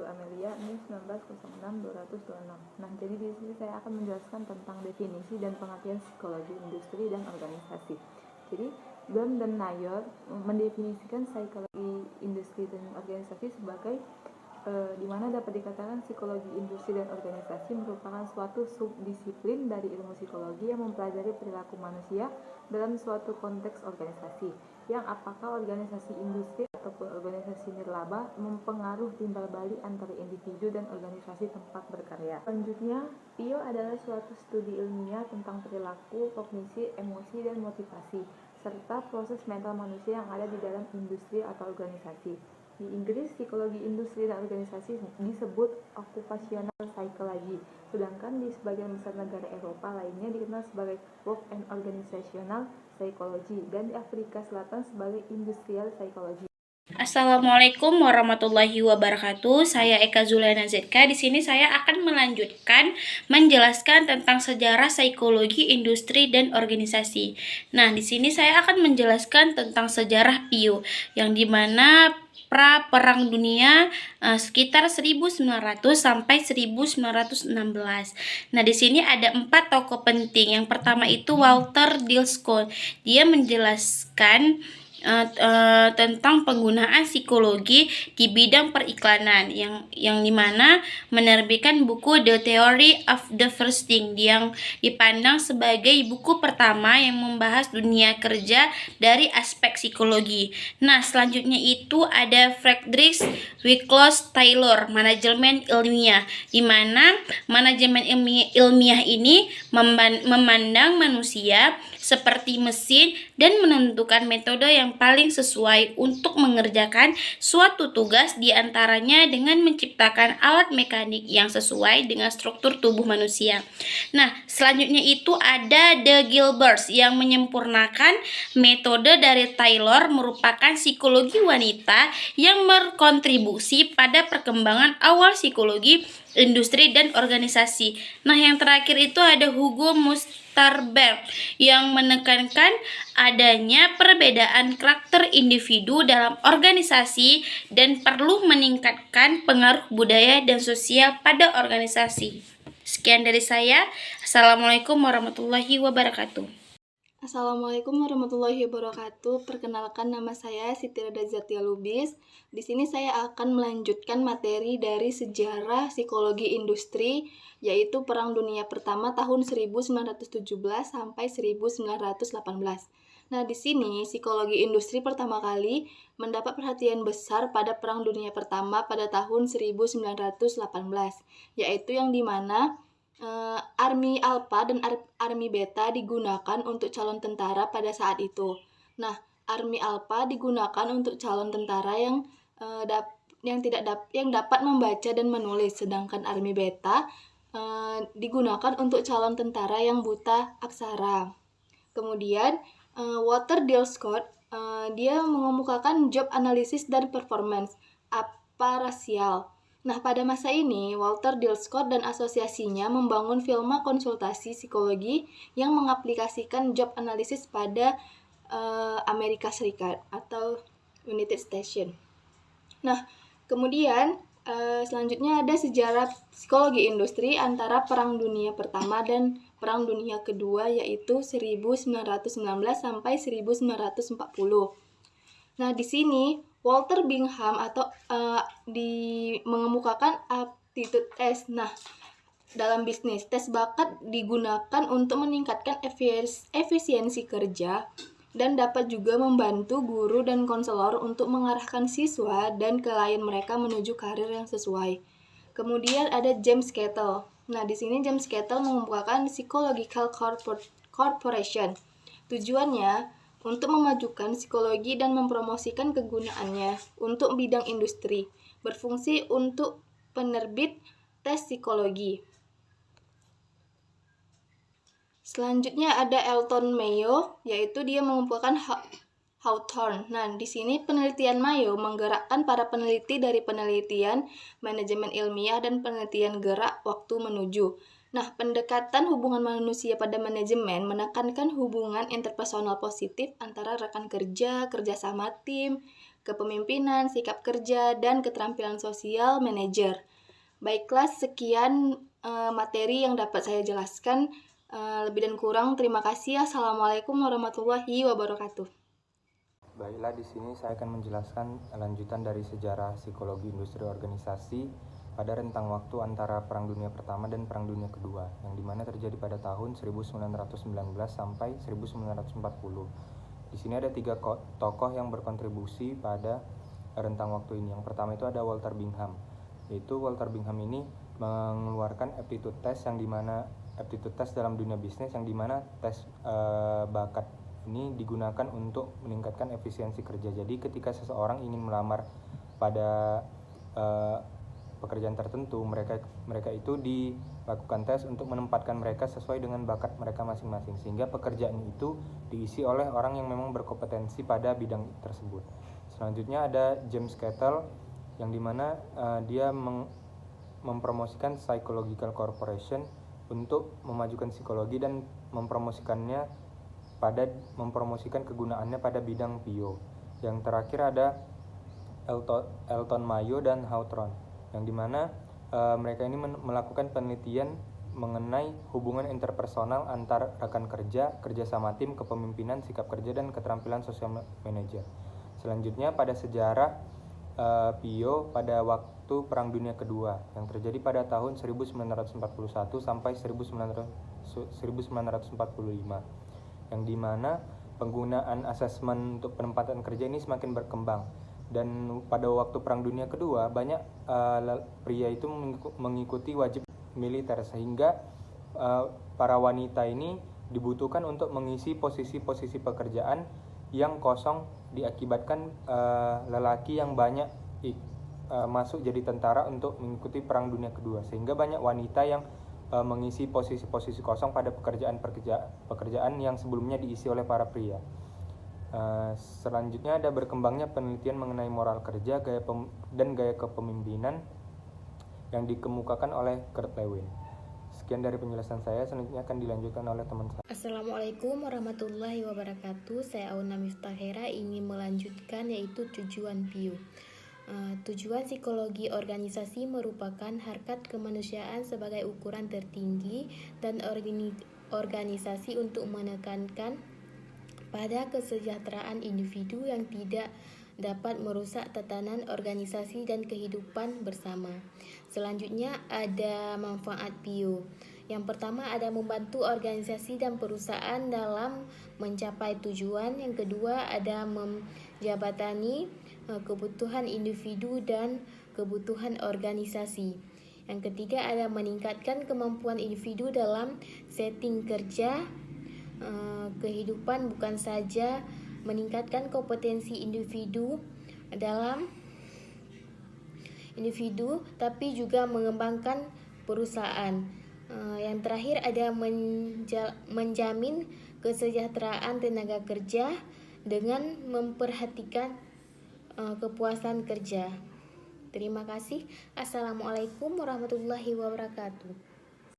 Amelia, NIM 1906-226. Nah, jadi di sini saya akan menjelaskan tentang definisi dan pengertian psikologi industri dan organisasi. Jadi, Blum dan Nayor mendefinisikan psikologi industri dan organisasi sebagai di mana dapat dikatakan psikologi industri dan organisasi merupakan suatu subdisiplin dari ilmu psikologi yang mempelajari perilaku manusia dalam suatu konteks organisasi, yang apakah organisasi industri ataupun organisasi nirlaba mempengaruhi timbal balik antara individu dan organisasi tempat berkarya. Selanjutnya, PIO adalah suatu studi ilmiah tentang perilaku, kognisi, emosi, dan motivasi, serta proses mental manusia yang ada di dalam industri atau organisasi. Di Inggris, psikologi industri dan organisasi disebut occupational psychology, sedangkan di sebagian besar negara Eropa lainnya dikenal sebagai work and organizational psychology, dan di Afrika Selatan sebagai industrial psychology. Assalamualaikum warahmatullahi wabarakatuh. Saya Eka Zulana ZK. Di sini saya akan melanjutkan menjelaskan tentang sejarah psikologi industri dan organisasi. Nah, di sini saya akan menjelaskan tentang sejarah PIO, yang dimana Perang Dunia sekitar 1900 sampai 1916. Nah, di sini ada 4 tokoh penting. Yang pertama itu Walter Dilskot. Dia menjelaskan tentang penggunaan psikologi di bidang periklanan, yang dimana menerbitkan buku The Theory of the First Thing, yang dipandang sebagai buku pertama yang membahas dunia kerja dari aspek psikologi. Nah, selanjutnya itu ada Friedrich Wicklow Taylor, manajemen ilmiah, di mana manajemen ilmiah ini memandang manusia seperti mesin dan menentukan metode yang paling sesuai untuk mengerjakan suatu tugas, diantaranya dengan menciptakan alat mekanik yang sesuai dengan struktur tubuh manusia. Nah, selanjutnya itu ada De Gilbert yang menyempurnakan metode dari Taylor, merupakan psikologi wanita yang berkontribusi pada perkembangan awal psikologi industri dan organisasi. Nah, yang terakhir itu ada Hugo Musterberg yang menekankan adanya perbedaan karakter individu dalam organisasi dan perlu meningkatkan pengaruh budaya dan sosial pada organisasi. Sekian dari saya. Assalamualaikum warahmatullahi wabarakatuh. Assalamualaikum warahmatullahi wabarakatuh. Perkenalkan, nama saya Siti Rada Zatia Lubis. Di sini saya akan melanjutkan materi dari sejarah psikologi industri, yaitu Perang Dunia Pertama tahun 1917 sampai 1918. Nah, di sini psikologi industri pertama kali mendapat perhatian besar pada Perang Dunia Pertama pada tahun 1918, yaitu yang dimana Army Alpha dan Army Beta digunakan untuk calon tentara pada saat itu. Nah, Army Alpha digunakan untuk calon tentara yang dapat membaca dan menulis, sedangkan Army Beta digunakan untuk calon tentara yang buta aksara. Kemudian Walter Dilskot dia mengemukakan job analysis dan performance apa rasial. Nah, pada masa ini, Walter Dilskot dan asosiasinya membangun firma konsultasi psikologi yang mengaplikasikan job analysis pada Amerika Serikat atau United States. Nah, kemudian selanjutnya ada sejarah psikologi industri antara Perang Dunia Pertama dan Perang Dunia Kedua, yaitu 1919 sampai 1940. Nah, di sini Walter Bingham mengemukakan aptitude test. Nah, dalam bisnis, tes bakat digunakan untuk meningkatkan efisiensi kerja dan dapat juga membantu guru dan konselor untuk mengarahkan siswa dan klien mereka menuju karir yang sesuai. Kemudian ada James Cattell. Nah, di sini James Cattell mengemukakan psychological corporation. Tujuannya untuk memajukan psikologi dan mempromosikan kegunaannya untuk bidang industri, berfungsi untuk penerbit tes psikologi. Selanjutnya ada Elton Mayo, yaitu dia mengumpulkan Hawthorne. Nah, di sini penelitian Mayo menggerakkan para peneliti dari penelitian manajemen ilmiah dan penelitian gerak waktu menuju. Nah, pendekatan hubungan manusia pada manajemen menekankan hubungan interpersonal positif antara rekan kerja, kerjasama tim, kepemimpinan, sikap kerja, dan keterampilan sosial manajer. Baiklah, sekian materi yang dapat saya jelaskan. Lebih dan kurang, terima kasih. Assalamualaikum warahmatullahi wabarakatuh. Baiklah, di sini saya akan menjelaskan lanjutan dari sejarah psikologi industri organisasi pada rentang waktu antara Perang Dunia Pertama dan Perang Dunia Kedua, yang dimana terjadi pada tahun 1919 sampai 1940. Di sini ada 3 tokoh yang berkontribusi pada rentang waktu ini. Yang pertama itu ada Walter Bingham, yaitu Walter Bingham ini mengeluarkan aptitude test, yang dimana aptitude test dalam dunia bisnis, yang dimana tes bakat ini digunakan untuk meningkatkan efisiensi kerja. Jadi ketika seseorang ingin melamar pada pekerjaan tertentu, mereka itu dilakukan tes untuk menempatkan mereka sesuai dengan bakat mereka masing-masing, sehingga pekerjaan itu diisi oleh orang yang memang berkompetensi pada bidang tersebut. Selanjutnya ada James Cattell, yang dimana dia mempromosikan Psychological Corporation untuk memajukan psikologi dan mempromosikan kegunaannya pada bidang PIO. Yang terakhir ada Elton Mayo dan Hawthorne, yang dimana mereka ini melakukan penelitian mengenai hubungan interpersonal antar rekan kerja, kerjasama tim, kepemimpinan, sikap kerja, dan keterampilan sosial manajer. Selanjutnya pada sejarah PIO pada waktu Perang Dunia Kedua, yang terjadi pada tahun 1941 sampai 1945, yang dimana penggunaan asesmen untuk penempatan kerja ini semakin berkembang. Dan pada waktu Perang Dunia Kedua, banyak pria itu mengikuti wajib militer, sehingga para wanita ini dibutuhkan untuk mengisi posisi-posisi pekerjaan yang kosong diakibatkan lelaki yang banyak masuk jadi tentara untuk mengikuti Perang Dunia Kedua, sehingga banyak wanita yang mengisi posisi-posisi kosong pada pekerjaan yang sebelumnya diisi oleh para pria. Selanjutnya ada berkembangnya penelitian mengenai moral kerja dan gaya kepemimpinan yang dikemukakan oleh Kurt Lewin. Sekian dari penjelasan saya, selanjutnya akan dilanjutkan oleh teman saya. Assalamualaikum warahmatullahi wabarakatuh. Saya Auna Miftahera ingin melanjutkan yaitu tujuan PIO. Tujuan psikologi organisasi merupakan harkat kemanusiaan sebagai ukuran tertinggi dan organisasi untuk menekankan pada kesejahteraan individu yang tidak dapat merusak tatanan organisasi dan kehidupan bersama. Selanjutnya ada manfaat PIO. Yang pertama ada membantu organisasi dan perusahaan dalam mencapai tujuan. Yang kedua ada menjabatani kebutuhan individu dan kebutuhan organisasi. Yang ketiga ada meningkatkan kemampuan individu dalam setting kerja kehidupan, bukan saja meningkatkan kompetensi individu tapi juga mengembangkan perusahaan. Yang terakhir ada menjamin kesejahteraan tenaga kerja dengan memperhatikan kepuasan kerja. Terima kasih. Assalamualaikum warahmatullahi wabarakatuh.